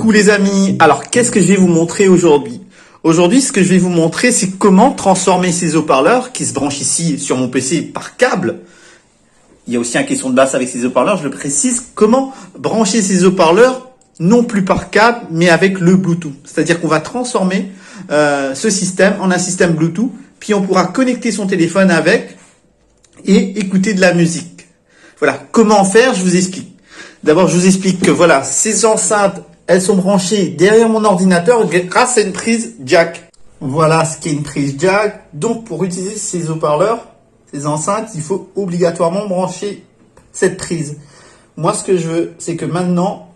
Coucou les amis, alors qu'est-ce que je vais vous montrer aujourd'hui? Aujourd'hui, ce que je vais vous montrer, c'est comment transformer ces haut-parleurs qui se branchent ici sur mon PC par câble. Il y a aussi un caisson de basse avec ces haut-parleurs, je le précise. Comment brancher ces haut-parleurs, non plus par câble, mais avec le Bluetooth. C'est-à-dire qu'on va transformer ce système en un système Bluetooth, puis on pourra connecter son téléphone avec et écouter de la musique. Voilà, comment faire, je vous explique. D'abord, je vous explique que voilà, ces enceintes, elles sont branchées derrière mon ordinateur grâce à une prise jack. Voilà ce qu'est une prise jack. Donc, pour utiliser ces haut-parleurs, ces enceintes, il faut obligatoirement brancher cette prise. Moi, ce que je veux, c'est que maintenant,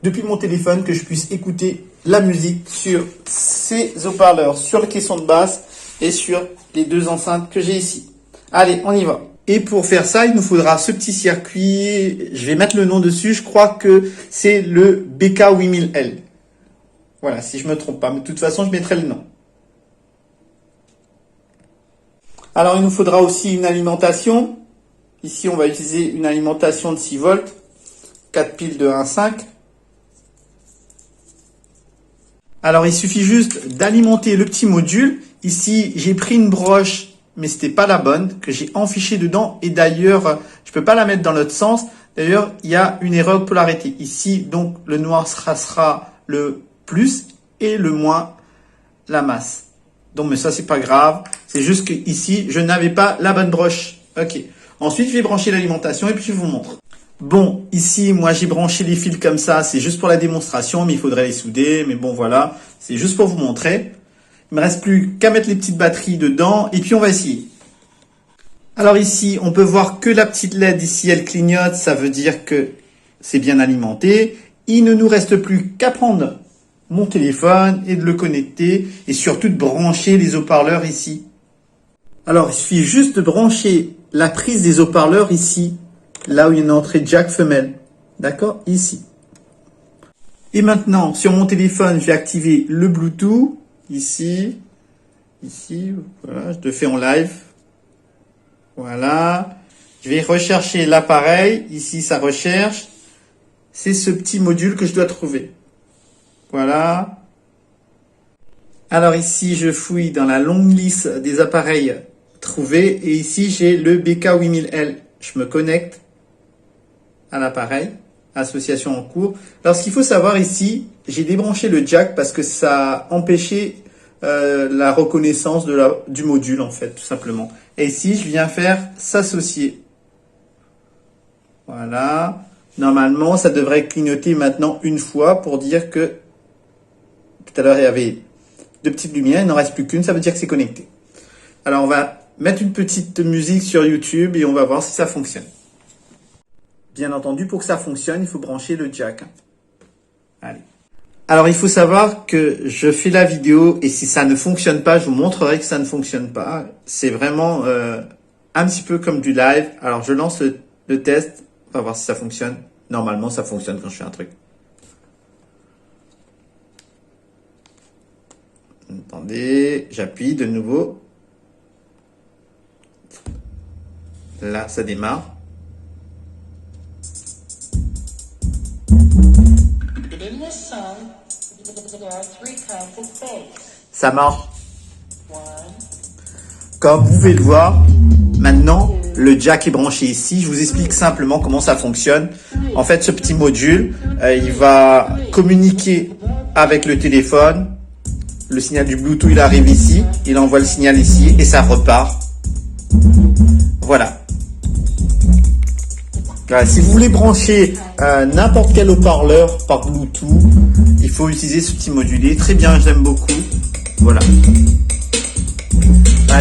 depuis mon téléphone, que je puisse écouter la musique sur ces haut-parleurs, sur le caisson de basse et sur les deux enceintes que j'ai ici. Allez, on y va. Et pour faire ça, il nous faudra ce petit circuit. Je vais mettre le nom dessus. Je crois que c'est le BK8000L. Voilà, si je me trompe pas. Mais de toute façon, je mettrai le nom. Alors, il nous faudra aussi une alimentation. Ici, on va utiliser une alimentation de 6 volts. 4 piles de 1,5. Alors, il suffit juste d'alimenter le petit module. Ici, j'ai pris une broche, mais c'était pas la bonne, que j'ai enfichée dedans. Et d'ailleurs, je peux pas la mettre dans l'autre sens. D'ailleurs, il y a une erreur de polarité. Ici, donc, le noir sera le plus et le moins la masse. Donc, mais ça, c'est pas grave. C'est juste que ici, je n'avais pas la bonne broche. Ok. Ensuite, je vais brancher l'alimentation et puis je vous montre. Bon, ici, moi, j'ai branché les fils comme ça. C'est juste pour la démonstration, mais il faudrait les souder. Mais bon, voilà. C'est juste pour vous montrer. Il me reste plus qu'à mettre les petites batteries dedans et puis on va essayer. Alors ici, on peut voir que la petite LED ici, elle clignote. Ça veut dire que c'est bien alimenté. Il ne nous reste plus qu'à prendre mon téléphone et de le connecter et surtout de brancher les haut-parleurs ici. Alors, il suffit juste de brancher la prise des haut-parleurs ici, là où il y a une entrée jack femelle. D'accord? Ici. Et maintenant, sur mon téléphone, je vais activer le Bluetooth. Ici, voilà, je te fais en live. Voilà. Je vais rechercher l'appareil. Ici, ça recherche. C'est ce petit module que je dois trouver. Voilà. Alors ici, je fouille dans la longue liste des appareils trouvés. Et ici, j'ai le BK8000L. Je me connecte à l'appareil. Association en cours. Alors, ce qu'il faut savoir ici, j'ai débranché le jack parce que ça a empêché la reconnaissance du module, en fait, tout simplement. Et ici, je viens faire s'associer. Voilà. Normalement, ça devrait clignoter maintenant une fois pour dire que tout à l'heure, il y avait deux petites lumières. Il n'en reste plus qu'une. Ça veut dire que c'est connecté. Alors, on va mettre une petite musique sur YouTube et on va voir si ça fonctionne. Bien entendu, pour que ça fonctionne, il faut brancher le jack. Allez. Alors, il faut savoir que je fais la vidéo et si ça ne fonctionne pas, je vous montrerai que ça ne fonctionne pas. C'est vraiment un petit peu comme du live. Alors, je lance le test. On va voir si ça fonctionne. Normalement, ça fonctionne quand je fais un truc. Attendez, j'appuie de nouveau. Là, ça démarre. Ça marche. Comme vous pouvez le voir, maintenant, le jack est branché ici. Je vous explique simplement comment ça fonctionne. En fait, ce petit module, il va communiquer avec le téléphone. Le signal du Bluetooth, il arrive ici. Il envoie le signal ici et ça repart. Voilà. Si vous voulez brancher n'importe quel haut-parleur par Bluetooth, il faut utiliser ce petit module. Il est très bien, je l'aime beaucoup. Voilà.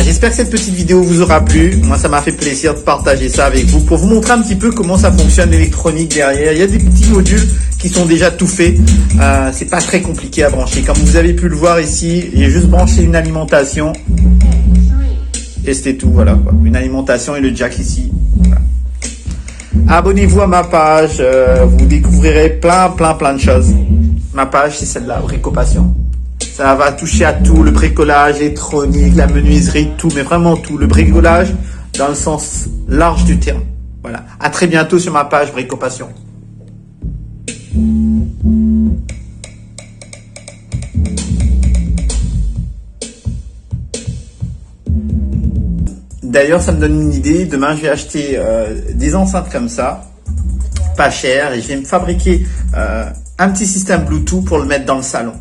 J'espère que cette petite vidéo vous aura plu. Moi, ça m'a fait plaisir de partager ça avec vous pour vous montrer un petit peu comment ça fonctionne l'électronique derrière. Il y a des petits modules qui sont déjà tout faits. C'est pas très compliqué à brancher. Comme vous avez pu le voir ici, j'ai juste branché une alimentation. Et c'était tout, voilà, quoi. Une alimentation et le jack ici. Voilà. Abonnez-vous à ma page, vous découvrirez plein de choses. Ma page, c'est celle-là, Bricopassion. Ça va toucher à tout, le bricolage, l'électronique, la menuiserie, tout, mais vraiment tout. Le bricolage dans le sens large du terme. Voilà. À très bientôt sur ma page Bricopassion. D'ailleurs, ça me donne une idée. Demain, je vais acheter des enceintes comme ça, pas cher, et je vais me fabriquer un petit système Bluetooth pour le mettre dans le salon.